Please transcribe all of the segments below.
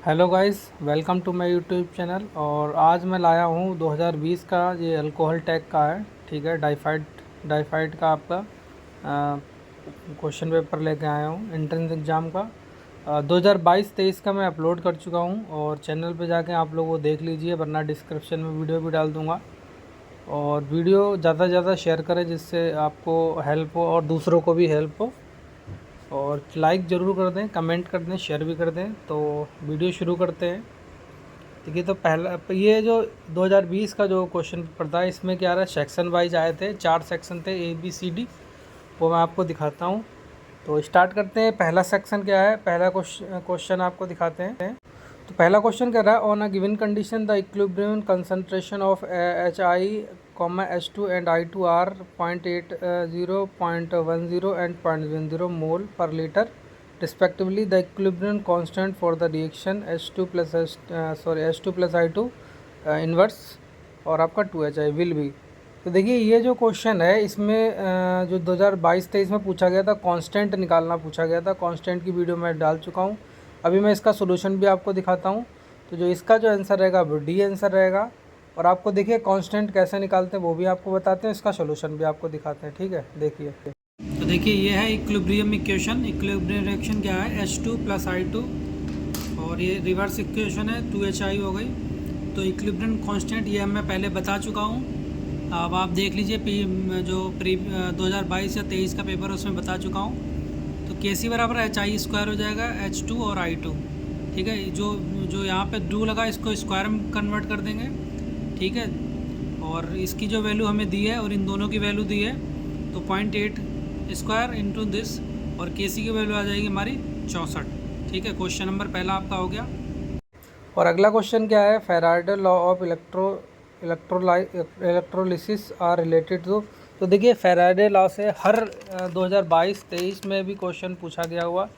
Hello guys, welcome to my YouTube channel. और आज मैं लाया हूँ 2020 का ये अल्कोहल टैग का है। ठीक है, डाइफाइड का आपका क्वेश्चन पेपर लेके आया हूँ एंट्रेंस एग्ज़ाम का। 2022-23 का मैं अपलोड कर चुका हूँ और चैनल पे जाके आप लोग वो देख लीजिए, वरना डिस्क्रिप्शन में वीडियो भी डाल दूँगा। और वीडियो ज़्यादा से ज़्यादा शेयर करें जिससे आपको हेल्प हो और दूसरों को भी हेल्प हो। और लाइक ज़रूर कर दें, कमेंट कर दें, शेयर भी कर दें। तो वीडियो शुरू करते हैं। देखिए, तो पहला ये जो 2020 का जो क्वेश्चन पेपर था, इसमें क्या रहा, सेक्शन वाइज आए थे, 4 सेक्शन थे, ABCD। वो मैं आपको दिखाता हूँ। तो स्टार्ट करते हैं। पहला सेक्शन क्या है, पहला क्वेश्चन आपको दिखाते हैं। तो पहला क्वेश्चन कह रहा है, on a given condition the equilibrium concentration of HI, H2 and I2 are 0.80, 0.10 and 0.10 mole per litre respectively. The equilibrium constant for the reaction H2 plus I2 inverse और आपका 2HI will be। तो देखिए, ये जो question है इसमें जो 2022-23 में पूछा गया था, कांस्टेंट निकालना पूछा गया था। कांस्टेंट की वीडियो मैं डाल चुका हूँ। अभी मैं इसका सोल्यूशन भी आपको दिखाता हूँ। तो जो इसका जो आंसर रहेगा वो डी आंसर रहेगा। और आपको देखिए कांस्टेंट कैसे निकालते हैं वो भी आपको बताते हैं, इसका सोल्यूशन भी आपको दिखाते हैं। ठीक है, देखिए। तो देखिए, ये है इक्विलिब्रियम इक्वेशन। इक्विलिब्रियम रिएक्शन क्या है, H2 plus I2, और ये रिवर्स इक्वेशन है 2HI हो गई। तो इक्विलिब्रियम कांस्टेंट ये मैं पहले बता चुका हूँ। अब आप देख लीजिए, जो 2022 या 23 का पेपर उसमें बता चुका हूँ। तो KC बराबर HI स्क्वायर हो जाएगा H2 और I2। ठीक है, जो जो यहाँ पे डू लगा इसको स्क्वायर में कन्वर्ट कर देंगे। ठीक है, और इसकी जो वैल्यू हमें दी है और इन दोनों की वैल्यू दी है, तो 0.8 स्क्वायर इंटू दिस, और KC की वैल्यू आ जाएगी हमारी 64। ठीक है, क्वेश्चन नंबर पहला आपका हो गया। और अगला क्वेश्चन क्या है, Faraday law of electrolysis are related to. तो देखिए, फैराडे लॉ से हर 2022-23 में भी क्वेश्चन पूछा गया हुआ।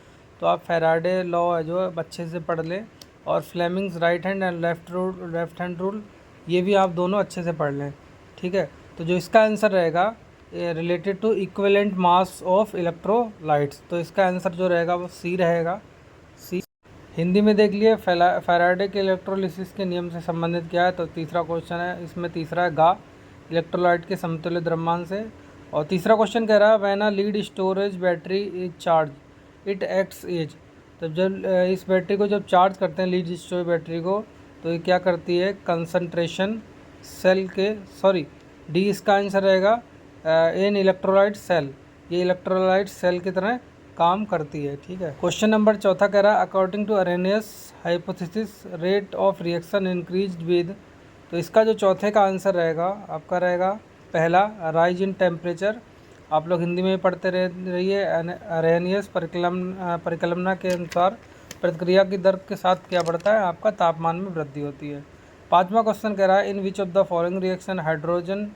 तो आप फैराडे लॉ जो है अच्छे से पढ़ लें, और Fleming's right hand and left hand rule, ये भी आप दोनों अच्छे से पढ़ लें। ठीक है, तो जो इसका आंसर रहेगा related to equivalent mass of electrolytes, तो इसका आंसर जो रहेगा वो सी रहेगा। सी। हिंदी में देख लिए, फैराडे के इलेक्ट्रोलिसिस के नियम से संबंधित क्या है। तो तीसरा क्वेश्चन है, इसमें तीसरा है गा, इलेक्ट्रोलाइट के समतुल्य द्रव्यमान से। और तीसरा क्वेश्चन कह रहा है, when a lead storage battery is charge it acts as. तो जब इस बैटरी को जब चार्ज करते हैं, लीड स्टोरेज बैटरी को, तो ये क्या करती है, कंसंट्रेशन सेल के, सॉरी, डी इसका आंसर रहेगा, इन इलेक्ट्रोलाइट सेल, ये इलेक्ट्रोलाइट सेल की तरह काम करती है। ठीक है, क्वेश्चन नंबर चौथा कह रहा है, according to Arrhenius hypothesis rate of reaction increased with. तो इसका जो चौथे का आंसर रहेगा आपका रहेगा पहला, राइज इन टेम्परेचर। आप लोग हिंदी में पढ़ते रहिए। अरेनियस परिकल्पना के अनुसार प्रतिक्रिया की दर के साथ क्या बढ़ता है, आपका तापमान में वृद्धि होती है। पांचवा क्वेश्चन कह रहा है, in which of the following reaction hydrogen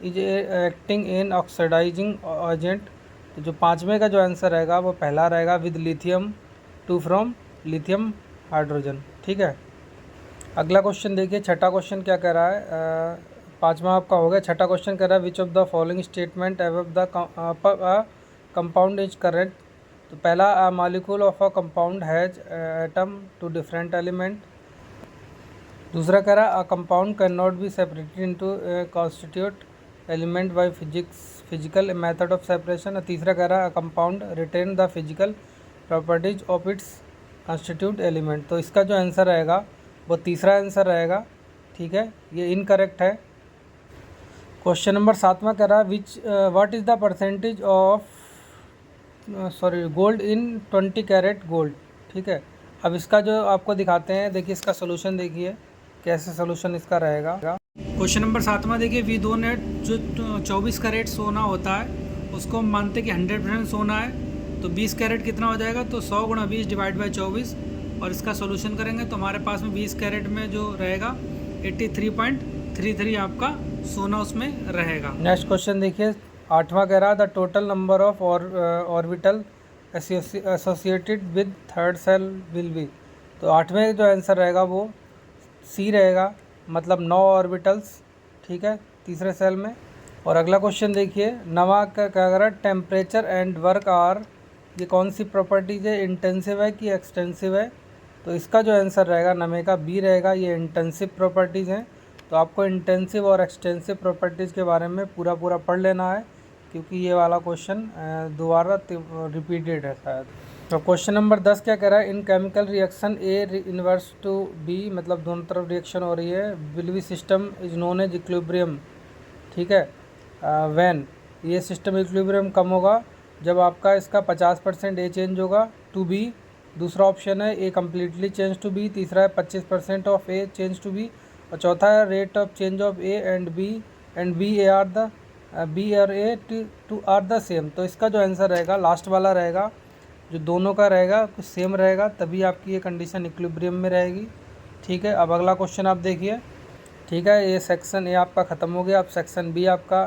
is acting in oxidising agent. तो जो पाँचवें का जो आंसर रहेगा वो पहला रहेगा, with lithium to from lithium hydrogen. ठीक है, अगला क्वेश्चन देखिए, छठा क्वेश्चन क्या कह रहा है, पाँचवा आपका हो गया। छठा क्वेश्चन कह रहा है, which of the following statement above the compound is correct. तो पहला, a molecule of a compound has atom two different element. दूसरा कह रहा है, a compound can not be separated into constitute element by physical method of separation. और तीसरा कह रहा है, a compound retain the physical properties of its constitute element. तो इसका जो आंसर रहेगा वो तीसरा आंसर रहेगा। ठीक है, ये इनकरेक्ट है। क्वेश्चन नंबर सातवां कह रहा है, what is the percentage of gold in 20 carat gold. ठीक है, अब इसका जो आपको दिखाते हैं, देखिए इसका सोल्यूशन देखिए कैसे सोल्यूशन इसका रहेगा। क्वेश्चन नंबर सातवां देखिए, वी दो नेट जो 24 कैरेट सोना होता है उसको हम मानते कि 100% सोना है। तो 20 कैरेट कितना हो जाएगा, तो 100 गुणा 20 डिवाइड बाई 24, और इसका सोल्यूशन करेंगे तो हमारे पास में 20 कैरेट में जो रहेगा 83.33 आपका सोना उसमें रहेगा। नेक्स्ट क्वेश्चन देखिए, आठवां कह रहा है, the total number of orbital associated with third shell will be. तो आठवें जो आंसर रहेगा वो सी रहेगा, मतलब 9 ऑर्बिटल्स। ठीक है, तीसरे सेल में। और अगला क्वेश्चन देखिए, नवा का क्या कह रहा है, टेम्परेचर एंड वर्क आर, ये कौन सी प्रॉपर्टीज है, इंटेंसिव है कि एक्सटेंसिव है। तो इसका जो आंसर रहेगा नमे का बी रहेगा। ये इंटेंसिव प्रॉपर्टीज़ हैं, तो आपको इंटेंसिव और एक्सटेंसिव प्रॉपर्टीज़ के बारे में पूरा पढ़ लेना है, क्योंकि ये वाला क्वेश्चन दोबारा रिपीटेड है शायद। तो क्वेश्चन नंबर 10 क्या कह रहा है, in chemical reaction A inverse to B, मतलब दोनों तरफ रिएक्शन हो रही है, will be system is known as equilibrium. ठीक है, व्हेन, ये सिस्टम इक्विलिब्रियम कम होगा जब आपका इसका 50% ए चेंज होगा टू बी। दूसरा ऑप्शन है A completely change to B. तीसरा है 25% of A change to B. और चौथा है rate of change of A and B A are the B और A to are the same. तो इसका जो आंसर रहेगा लास्ट वाला रहेगा, जो दोनों का रहेगा कुछ सेम रहेगा, तभी आपकी ये कंडीशन इक्विलिब्रियम में रहेगी। ठीक है, अब अगला क्वेश्चन आप देखिए। ठीक है, ये सेक्शन ए आपका ख़त्म हो गया, अब सेक्शन बी आपका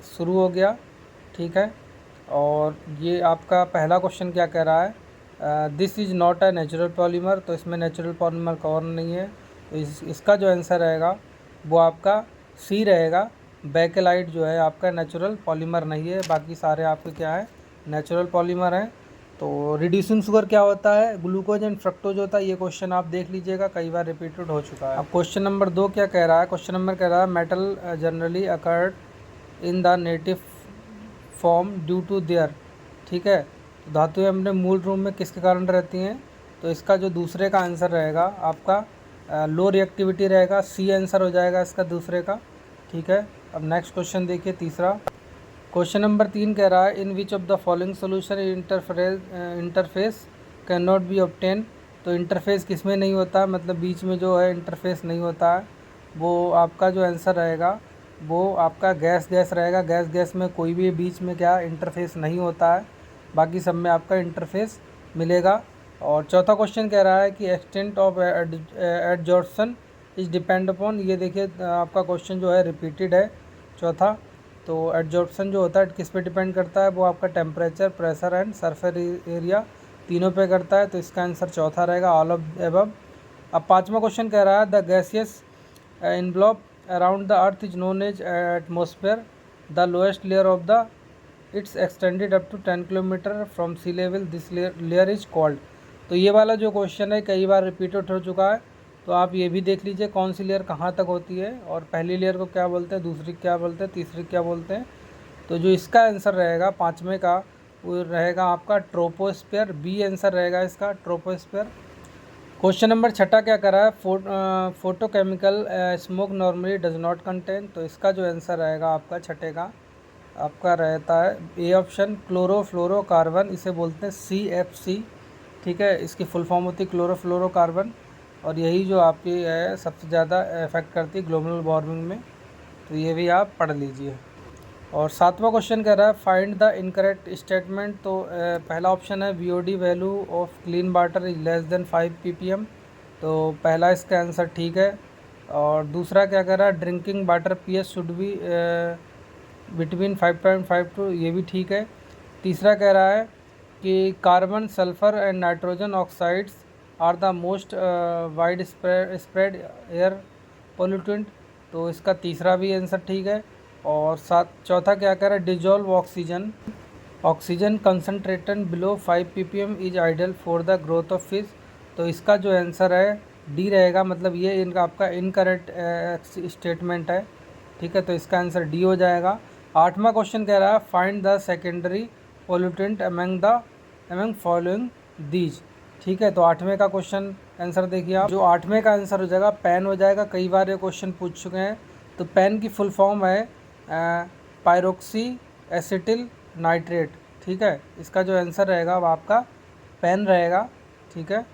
शुरू हो गया। ठीक है, और ये आपका पहला क्वेश्चन क्या कह रहा है, this is not a natural polymer. तो इसमें नेचुरल पॉलीमर कवर नहीं है, तो इसका जो आंसर रहेगा वो आपका सी रहेगा। बेकेलाइट जो है आपका नेचुरल पॉलीमर नहीं है, बाकी सारे आपके क्या है, नेचुरल पॉलीमर हैं। तो रिड्यूसिंग शुगर क्या होता है, ग्लूकोज एंड फ्रक्टोज होता है। ये क्वेश्चन आप देख लीजिएगा, कई बार रिपीटेड हो चुका है। अब क्वेश्चन नंबर 2 क्या कह रहा है, क्वेश्चन नंबर कह रहा है metal generally occurred in the native form due to their. ठीक है, तो धातुएं अपने मूल रूप में किसके कारण रहती हैं, तो इसका जो दूसरे का आंसर रहेगा आपका लो रिएक्टिविटी रहेगा, सी आंसर हो जाएगा इसका दूसरे का। ठीक है, अब नेक्स्ट क्वेश्चन देखिए तीसरा। क्वेश्चन नंबर 3 कह रहा है in which of the following solution interface can not be obtain. तो इंटरफेस किस में नहीं होता है, मतलब बीच में जो है इंटरफेस नहीं होता है, वो आपका जो आंसर रहेगा वो आपका गैस रहेगा। गैस में कोई भी बीच में क्या इंटरफेस नहीं होता है, बाकी सब में आपका इंटरफेस मिलेगा। और चौथा क्वेश्चन कह रहा है कि extent of adsorption is depend upon. ये देखिए आपका क्वेश्चन जो है रिपीटेड है चौथा। तो एडजॉर्प्शन जो होता है किस पे डिपेंड करता है, वो आपका temperature, pressure and surface area तीनों पे करता है। तो इसका आंसर चौथा रहेगा, ऑल ऑफ एबव। अब पाँचवा क्वेश्चन कह रहा है the gaseous envelope around the earth is known as atmosphere. The lowest layer of the its extended up to 10 kilometre from sea level, this layer is called. तो ये वाला जो question है कई बार रिपीटेड हो चुका है, तो आप ये भी देख लीजिए कौन सी लेयर कहाँ तक होती है, और पहली लेयर को क्या बोलते हैं, दूसरी क्या बोलते हैं, तीसरी क्या बोलते हैं। तो जो इसका आंसर रहेगा पाँचवें का वो रहेगा आपका ट्रोपोस्फेयर, बी आंसर रहेगा इसका ट्रोपोस्फेयर। क्वेश्चन नंबर छठा क्या करा है, photochemical smoke normally does not contain. तो इसका जो आंसर रहेगा आपका छठे का आपका रहता है ए ऑप्शन क्लोरोफ्लोरोकार्बन, इसे बोलते हैं CFC। ठीक है, इसकी फुल फॉर्म होती है क्लोरोफ्लोरोकार्बन, और यही जो आपकी है सबसे ज़्यादा इफेक्ट करती है ग्लोबल वार्मिंग में। तो ये भी आप पढ़ लीजिए। और सातवां क्वेश्चन कह रहा है फाइंड द इनकरेक्ट स्टेटमेंट। तो पहला ऑप्शन है VOD value of clean water is less than 5 ppm। तो पहला इसका आंसर ठीक है। और दूसरा क्या कह रहा है drinking water pH should be between 5.5 to, ये भी ठीक है। तीसरा कह रहा है कि carbon, sulphur and nitrogen oxides are the most wide spread air pollutant. तो इसका तीसरा भी आंसर ठीक है। और चौथा क्या कह रहा है dissolve oxygen concentration below 5 ppm is ideal for the growth of fish. तो इसका जो आंसर है डी रहेगा, मतलब ये इनका आपका इनकरेक्ट स्टेटमेंट है। ठीक है, तो इसका आंसर डी हो जाएगा। आठवां क्वेश्चन कह रहा है find the secondary pollutant among following these. ठीक है, तो आठवें का क्वेश्चन आंसर देखिए आप, जो आठवें का आंसर हो जाएगा पैन हो जाएगा। कई बार ये क्वेश्चन पूछ चुके हैं। तो पैन की फुल फॉर्म है पायरोक्सी एसिटिल नाइट्रेट। ठीक है, इसका जो आंसर रहेगा वो आपका पैन रहेगा। ठीक है,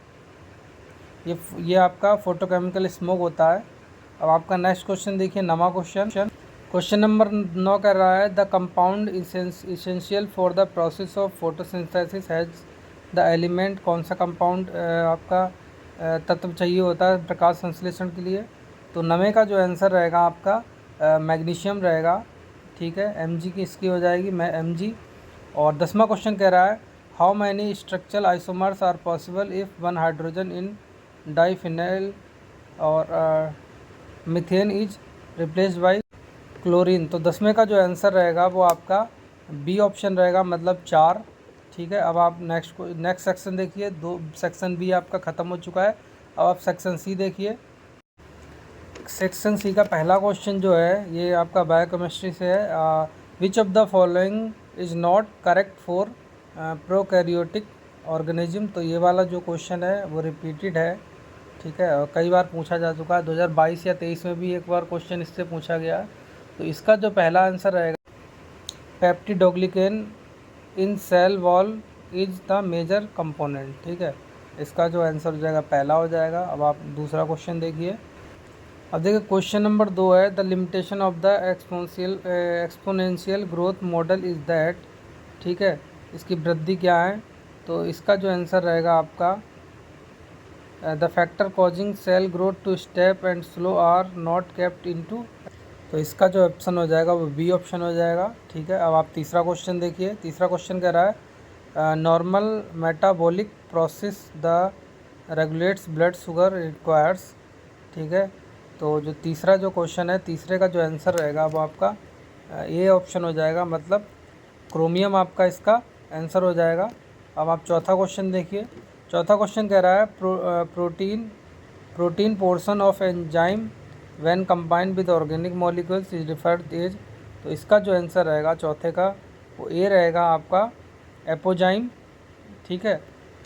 ये आपका फोटोकेमिकल स्मोक होता है। अब आपका नेक्स्ट क्वेश्चन देखिए, नवा क्वेश्चन नंबर 9 कर रहा है the compound essential for the process of photosynthesis has the element. कौन सा कंपाउंड आपका तत्व चाहिए होता है प्रकाश संश्लेषण के लिए। तो नवे का जो आंसर रहेगा आपका मैग्नीशियम रहेगा। ठीक है, Mg की इसकी हो जाएगी Mg। और 10वां क्वेश्चन कह रहा है how many structural isomers are possible if one hydrogen in diphenyl और methane is replaced by chlorine. तो 10वें का जो आंसर रहेगा वो आपका बी ऑप्शन रहेगा, मतलब 4। ठीक है। अब आप नेक्स्ट सेक्शन देखिए। सेक्शन बी आपका ख़त्म हो चुका है। अब आप सेक्शन सी देखिए। सेक्शन सी का पहला क्वेश्चन जो है ये आपका बायोकेमिस्ट्री से है। Which of the following is not correct for prokaryotic organism. तो ये वाला जो क्वेश्चन है वो रिपीटेड है, ठीक है, और कई बार पूछा जा चुका है। 2022 या 23 में भी एक बार क्वेश्चन इससे पूछा गया। तो इसका जो पहला आंसर रहेगा, peptidoglycan in cell wall is the major component, ठीक है। इसका जो आंसर हो जाएगा पहला हो जाएगा। अब आप दूसरा क्वेश्चन देखिए। अब देखिए क्वेश्चन नंबर 2 है, the limitation of the exponential growth model is that, ठीक है, इसकी वृद्धि क्या है। तो इसका जो आंसर रहेगा आपका, the factor causing cell growth to step and slow are not kept into. तो इसका जो ऑप्शन हो जाएगा वो बी ऑप्शन हो जाएगा, ठीक है। अब आप तीसरा क्वेश्चन देखिए। तीसरा क्वेश्चन कह रहा है, normal metabolic process the regulates blood sugar requires, ठीक है। तो जो तीसरा जो क्वेश्चन है, तीसरे का जो आंसर रहेगा वो आपका ए ऑप्शन हो जाएगा, मतलब क्रोमियम आपका इसका आंसर हो जाएगा। अब आप चौथा क्वेश्चन देखिए। चौथा क्वेश्चन कह रहा है, protein portion of enzyme when combined with organic molecules is referred as. तो इसका जो आंसर रहेगा चौथे का वो ए रहेगा आपका एपोजाइम, ठीक है।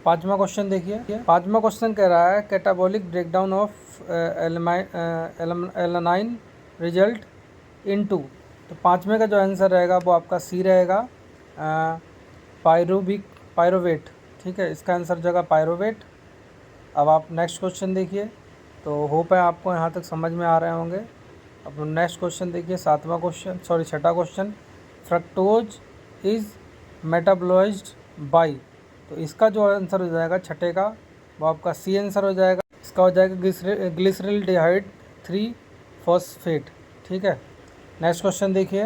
पांचवा क्वेश्चन देखिए। पांचवा क्वेश्चन कह रहा है, catabolic breakdown of alanine result into. तो पाँचवें का जो आंसर रहेगा वो आपका सी रहेगा, पायरोवेट, ठीक है। इसका आंसर जगह पायरोवेट। अब आप नेक्स्ट क्वेश्चन देखिए। तो होप है आपको यहाँ तक समझ में आ रहे होंगे। अब नेक्स्ट क्वेश्चन देखिए, छठा क्वेश्चन, फ्रक्टोज इज़ मेटाबॉलाइज्ड बाय। तो इसका जो आंसर हो जाएगा छठे का वो आपका सी आंसर हो जाएगा। इसका हो जाएगा ग्लिसरल्डिहाइड 3 फॉस्फेट, ठीक है। नेक्स्ट क्वेश्चन देखिए।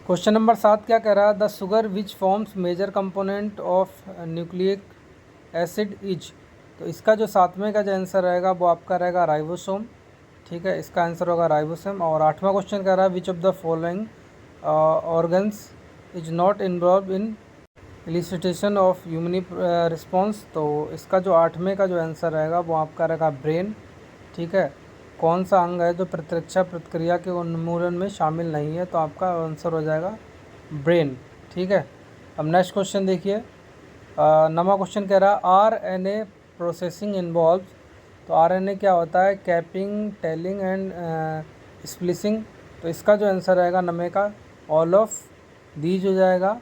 क्वेश्चन नंबर 7 क्या कह रहा है, the sugar which forms major component of nucleic acid is. तो इसका जो 7वें का जो आंसर रहेगा वो आपका रहेगा राइबोसोम, ठीक है। इसका आंसर होगा राइबोसोम। और 8वां क्वेश्चन कह रहा है, which of the following organs is not involve in elicitation of human response. तो इसका जो 8वें का जो आंसर रहेगा वो आपका रहेगा ब्रेन, ठीक है। कौन सा अंग है जो प्रतिरक्षा प्रक्रिया के उन्मूलन में शामिल नहीं है। तो आपका आंसर हो जाएगा ब्रेन, ठीक है। अब नेक्स्ट क्वेश्चन देखिए। 9वां क्वेश्चन कह रहा है, आरएनए प्रोसेसिंग इन्वॉल्व। तो आरएनए क्या होता है, कैपिंग, टेलिंग एंड स्प्लिसिंग। तो इसका जो आंसर रहेगा 9वें का ऑल ऑफ दीज हो जाएगा।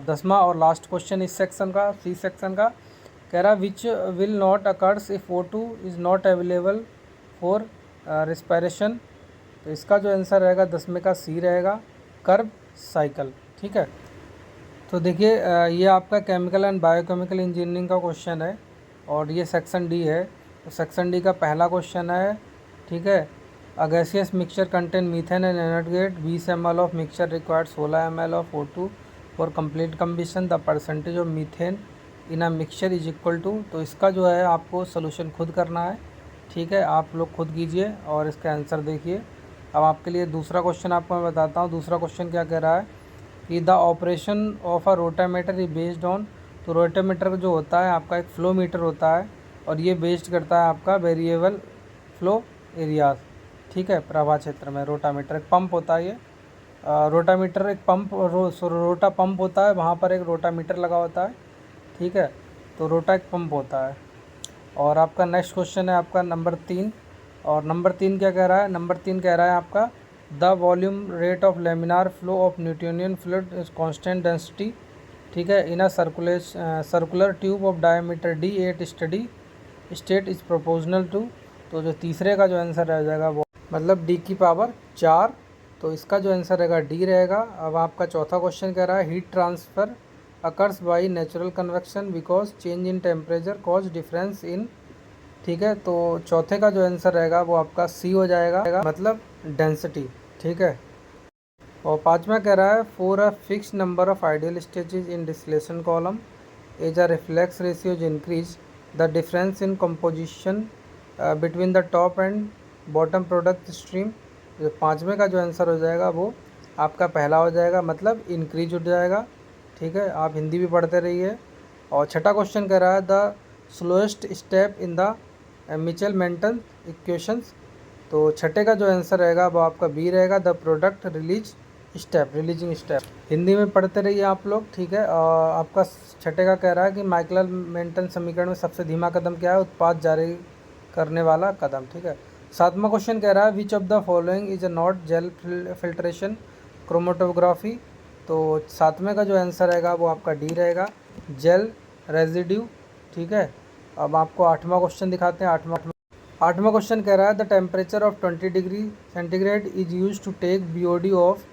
10वां और लास्ट क्वेश्चन इस सेक्शन का, सी सेक्शन का, कह रहा which will not occurs if O2 is not available for respiration. तो इसका जो आंसर रहेगा 10वें का सी रहेगा, कर्ब साइकिल, ठीक है। तो देखिए ये आपका केमिकल एंड बायोकेमिकल इंजीनियरिंग का क्वेश्चन है और ये सेक्शन डी है। तो सेक्शन डी का पहला क्वेश्चन है, ठीक है, a gaseous mixture contain methane and एनर्गेट 20 ml of mixture required 16 ml of O2 for complete combustion, the percentage of methane in a mixture is equal to. तो इसका जो है आपको सोल्यूशन खुद करना है, ठीक है, आप लोग खुद कीजिए और इसका आंसर देखिए। अब आपके लिए दूसरा क्वेश्चन आपको मैं बताता हूँ। दूसरा क्वेश्चन क्या कह रहा है कि the operation of a rotameter is based on. तो रोटामीटर जो होता है आपका एक फ्लो मीटर होता है और ये बेस्ड करता है आपका वेरिएबल फ्लो एरियाज, ठीक है। प्रवाह क्षेत्र में रोटामीटर एक पंप होता है, ये रोटामीटर एक पंप रोटा पंप होता है, वहाँ पर एक रोटामीटर लगा होता है, ठीक है। तो रोटा एक पंप होता है। और आपका नेक्स्ट क्वेश्चन है आपका नंबर 3। और नंबर 3 क्या कह रहा है, नंबर 3 कह रहा है आपका the volume rate of laminar flow of Newtonian fluid is constant density, ठीक है, in a circular tube of diameter D at steady state is proportional to. तो जो तीसरे का जो आंसर रह जाएगा वो मतलब D की पावर 4। तो इसका जो आंसर रहेगा डी रहेगा। अब आपका चौथा क्वेश्चन कह रहा है heat transfer occurs by natural convection because change in temperature cause difference in, ठीक है। तो चौथे का जो आंसर रहेगा वो आपका सी हो जाएगा, मतलब डेंसिटी, ठीक है। और पांचवा कह रहा है for a fix number of ideal stages in distillation column as a reflex ratio is increase the difference in composition between the top and bottom product stream. पांचवें का जो आंसर हो जाएगा वो आपका पहला हो जाएगा, मतलब इंक्रीज हो जाएगा, ठीक है, आप हिंदी भी पढ़ते रहिए। और छठा क्वेश्चन कह रहा है the slowest step in the Michaelis Menten equations. तो छठे का जो आंसर रहेगा वो आपका बी रहेगा, the product releasing step. Hindi में पढ़ते रहिए आप लोग, ठीक है। आपका छठे का कह रहा है कि माइकल मेंटन समीकरण में सबसे धीमा कदम क्या है, उत्पाद जारी करने वाला कदम, ठीक है। सातवां क्वेश्चन कह रहा है which of the following is a not gel filtration chromatography. तो सातवें का जो आंसर रहेगा वो आपका डी रहेगा, जेल रेजिड्यू, ठीक है। अब आपको आठवां क्वेश्चन दिखाते हैं। आठवां क्वेश्चन कह रहा है the temperature of 20 degree centigrade is use to take BOD of,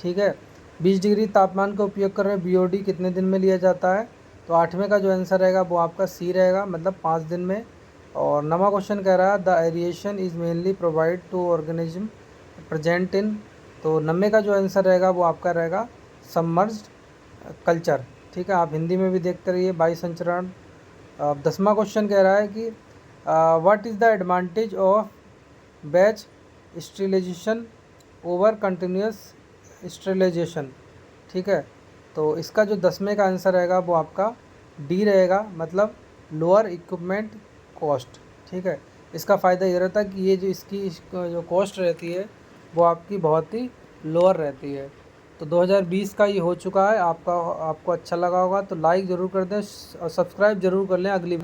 ठीक है। 20 डिग्री तापमान का उपयोग कर रहे BOD कितने दिन में लिया जाता है। तो आठवें का जो आंसर रहेगा वो आपका सी रहेगा, मतलब 5 दिन में। और नवा क्वेश्चन कह रहा है the aeration is mainly provide to organism present in. तो 90 का जो आंसर रहेगा वो आपका रहेगा सबमर्ज्ड कल्चर, ठीक है। आप हिंदी में भी देखते रहिए, 22 संचरण। अब 10वां क्वेश्चन कह रहा है कि what is the advantage of batch sterilization over continuous sterilization, ठीक है। तो इसका जो 10वें का आंसर रहेगा वो आपका डी रहेगा, मतलब लोअर इक्विपमेंट कॉस्ट, ठीक है। इसका फ़ायदा ये रहता है कि ये जो इसकी जो कॉस्ट रहती है वो आपकी बहुत ही लोअर रहती है। तो 2020 का ये हो चुका है। आपको अच्छा लगा होगा तो लाइक ज़रूर कर दें और सब्सक्राइब ज़रूर कर लें अगली